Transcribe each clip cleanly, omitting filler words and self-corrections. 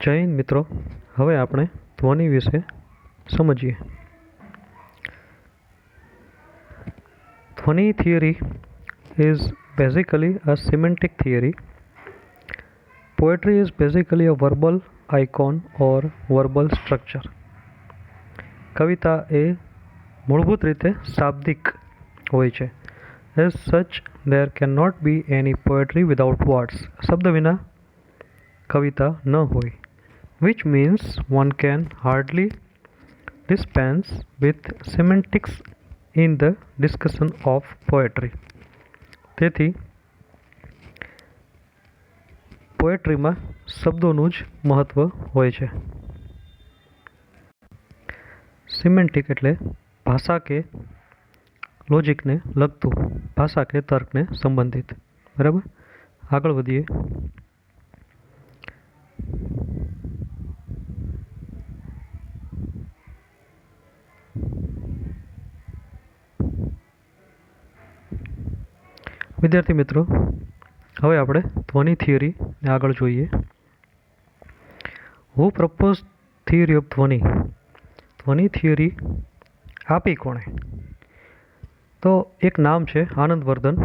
જય હિન્દ મિત્રો, હવે આપણે ધ્વનિ વિશે સમજીએ. ધ્વનિ theory is basically a semantic theory. Poetry is basically a verbal icon or verbal structure. કવિતા એ મૂળભૂત રીતે શાબ્દિક હોય છે. As such, there cannot be any poetry without words. શબ્દ વિના કવિતા ન હોય. Which means one can hardly dispense with semantics in the discussion of poetry. તેથી પોએટ્રીમાં શબ્દોનું જ મહત્વ હોય છે. સિમેન્ટિક એટલે ભાષા કે લોજિકને લગતું, ભાષા કે તર્કને સંબંધિત. બરાબર, આગળ વધીએ. વિદ્યાર્થી મિત્રો, હવે આપણે ધ્વનિ થિયરીને આગળ જોઈએ. હુ પ્રપોઝ થિયરી ઓફ ધ્વનિ? ધ્વનિ થિયરી આપી કોણે? તો એક નામ છે આનંદવર્ધન,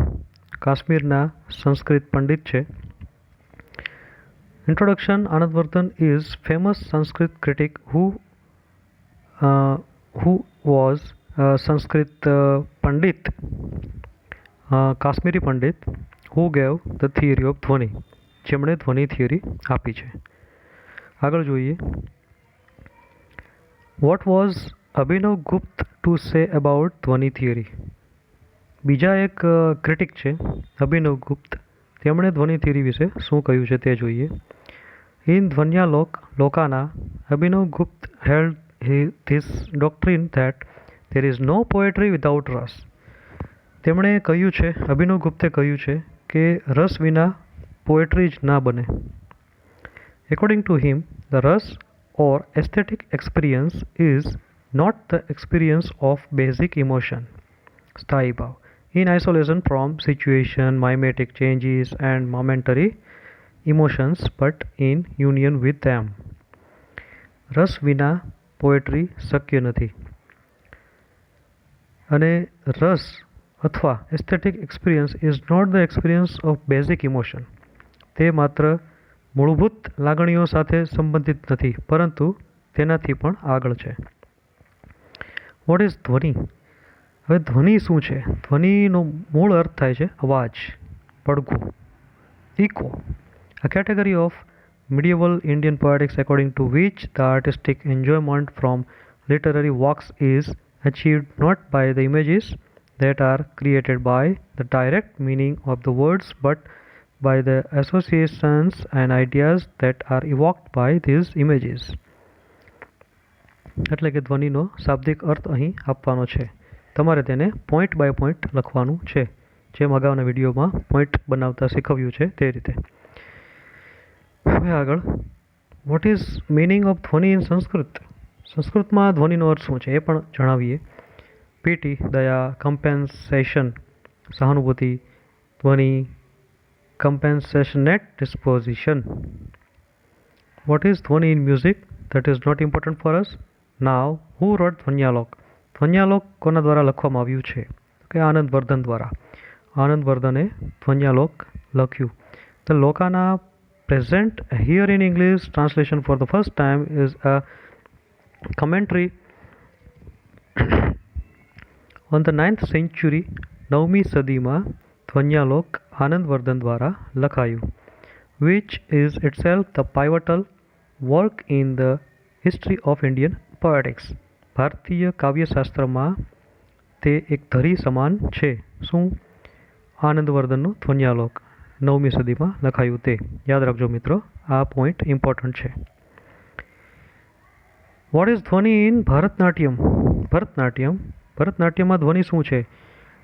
કાશ્મીરના સંસ્કૃત પંડિત છે. Introduction. Anandavardhana is famous Sanskrit critic who was Sanskrit pandit, Kashmiri pandit, who gave the theory of ધ્વનિ, જેમણે ધ્વનિ થિયરી આપી છે. આગળ જોઈએ. What was Abhinav Gupta to say about ધ્વનિ થિયરી? બીજા એક ક્રિટિક છે અભિનવ ગુપ્ત, તેમણે ધ્વનિ થિયરી વિશે શું કહ્યું છે તે જોઈએ. In ધ્વન્યાલોક લોકાના, Abhinav Gupta held this doctrine that there is no poetry without રસ. તેમણે કહ્યું છે, અભિનવ ગુપ્તે કહ્યું છે કે રસ વિના પોએટ્રી જ ના બને. According to him, the રસ or aesthetic experience is not the experience of basic emotion, સ્થાયી ભાવ, in isolation from situation, mimetic changes and momentary emotions, but in union with them. રસ વિના પોએટ્રી શક્ય નથી. અને રસ અથવા aesthetic experience is not the experience of basic emotion. તે માત્ર મૂળભૂત લાગણીઓ સાથે સંબંધિત નથી, પરંતુ તેનાથી પણ આગળ છે. વોટ ઇઝ ધ્વનિ? હવે ધ્વનિ શું છે? ધ્વનિનો મૂળ અર્થ થાય છે અવાજ, પડઘું, eco. A category of medieval Indian poetics according to which the artistic enjoyment from literary works is achieved not by the images that are created by the direct meaning of the words, but by the associations and ideas that are evoked by these images. એટલે કે ધ્વનિનો શાબ્દિક અર્થ અહીં આપવાનો છે. તમારે તેને point by point લખવાનું છે, જેમ અગાઉના વિડીયોમાં પોઈન્ટ બનાવતા શીખવ્યું છે તે રીતે. હવે આગળ, વોટ ઇઝ મિનિંગ ઓફ ધ્વનિ ઇન સંસ્કૃત? સંસ્કૃતમાં ધ્વનિનો અર્થ શું છે એ પણ જણાવીએ. પીટી દયા, કમ્પેન્સેશન સહાનુભૂતિ, ધ્વનિ compassionate disposition. What is dhvani in music? That is not important for us. Now, who wrote Dhvanyaloka? Dhvanyaloka કોના દ્વારા લખવામાં આવ્યું છે? કે આનંદવર્ધન દ્વારા. આનંદવર્ધને ધ્વન્યાલોક લખ્યું. ધ લોકાના present here in English translation for the first time is a commentary on the 9th century. 9મી સદીમાં ધ્વન્યાલોક આનંદવર્ધન દ્વારા લખાયું, which is itself the pivotal work in the history of Indian poetics. ભારતીય કાવ્યશાસ્ત્રમાં તે એક ધરી સમાન છે. શું? આનંદવર્ધનનું ધ્વન્યાલોક 9મી સદીમાં લખાયું તે. યાદ રાખજો મિત્રો, આ પોઈન્ટ ઇમ્પોર્ટન્ટ છે. What is dhvani in Bharatanatyam? ભરતનાટ્યમમાં ધ્વનિ શું છે?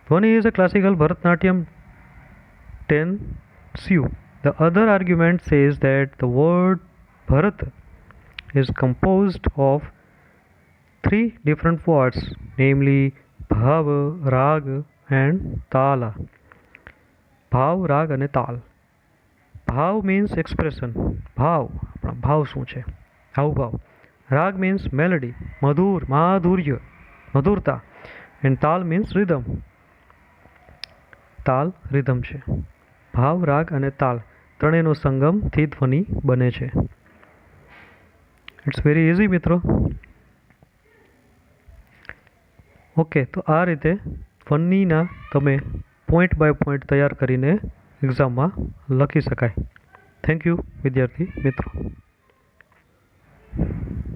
Dhvani is a classical Bharatanatyam ટેન્સ્યુ. The other argument says that the word Bharata is composed of 3 different words, namely bhav, rag and tala. ભાવ, રાગ અને તાલ. ભાવ means expression. ભાવ આપણા ભાવ શું છે, હાવભાવ. રાગ મીન્સ મેલેડી, મધુર, માધુર્ય, મધુરતા. એન્ડ તાલ મીન્સ રિધમ. તાલ રિધમ છે. ભાવ, રાગ અને તાલ ત્રણેયનો સંગમથી ધ્વનિ બને છે. ઇટ્સ વેરી ઇઝી મિત્રો. ઓકે, તો આ રીતે ધ્વનિના તમે પોઈન્ટ બાય પોઈન્ટ તૈયાર કરીને એક્ઝામમાં લખી શકાય. થેન્ક યુ વિદ્યાર્થી મિત્રો.